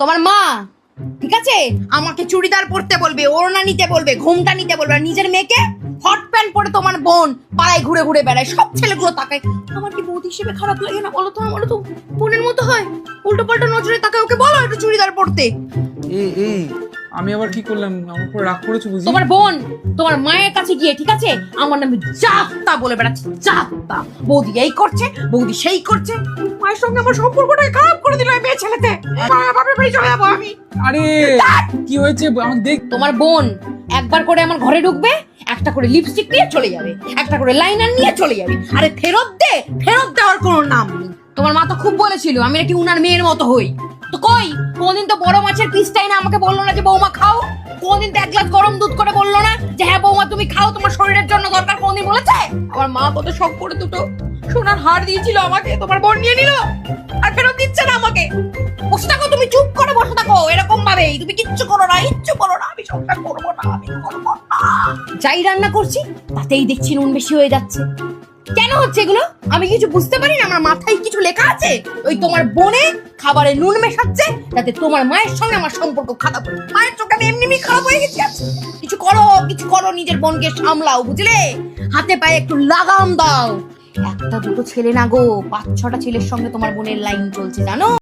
তোমার মা ঠিক আছে আমাকে চুড়িদার পরতে বলবে, ওড়না নিতে বলবে, ঘোমটা নিতে বলবে, আর নিজের মেয়েকে হট প্যান্ট পরে তোমার বোন পাড়ায় ঘুরে ঘুরে বেড়ায়, সব ছেলেগুলো তাকায়। আমার কি বৌদি হিসেবে খারাপ লাগে না বলো তো? আমারও তো বোনের মতো হয়, উল্টো পাল্টা নজরে তাকায়। ওকে বলো একটু চুড়িদার পরতে। এই আমি আবার কি করলাম? আমার উপর রাগ করেছো বুঝি? তোমার বোন তোমার মায়ের কাছে গিয়ে ঠিক আছে আমার নামে যাত্তা বলে বেড়াচ্ছে, যাত্তা। বৌদি এই করছে, বৌদি সেই করছে। মায়ের সঙ্গে আমার সম্পর্কটাই খারাপ করে দিল এই মেয়ে ছেলেতে। বাপের বাড়ি চলে যাবো আমি। আরে কি হয়েছে আমাকে দেখ। তোমার বোন একবার করে আমার ঘরে ঢুকবে, একটা করে লিপস্টিক নিয়ে চলে যাবে, একটা করে লাইনার নিয়ে চলে যাবে। আরে ফেরত দে, ফেরত দেওয়ার কোনো নাম নেই। তোমার মা তো খুব বলেছিল আমি নাকি উনার মেয়ের মতো হই। তো কই কোনদিন তো বড় মাছের পিসটাই না আমাকে বললো না যে বৌমা খাও? কোনদিন তো এক গ্লাস গরম দুধ করে বললো না যে হ্যাঁ বৌমা তুমি খাও, তোমার শরীরের জন্য দরকার? কোনদিন বলেছে? আমার মা কত শখ করে দুটো সোনার হার দিয়েছিল আমাকে, তোমার বোন নিয়ে নিল আর ফেরত দিচ্ছে না আমাকে। বসে থাকো তুমি, চুপ করে বসে থাকো এরকম ভাবেই। তুমি কিচ্ছু করো না, ইচ্ছু করো না, আমি সংসার করবো না, আমি করবো না। যাই রান্না করছি তাতেই দেখছি নুন বেশি হয়ে যাচ্ছে। কেন হচ্ছে এগুলো আমি কিছু বুঝতে পারি না। আমার মাথায় কিছু লেখা আছে ওই তোমার বোনে খাবারে নুন মেশাচ্ছে যাতে তোমার মায়ের সঙ্গে আমার সম্পর্ক খারাপ হয়। মায়ের চোখে আমি এমনি খারাপ হয়ে গেছি। কিছু করো, কিছু করো, নিজের বোনকে সামলাও বুঝলে? হাতে পায়ে একটু লাগাম দাও। একটা দুটো ছেলে না গো, 5-6টা ছেলের সঙ্গে তোমার বোনের লাইন চলছে জানো।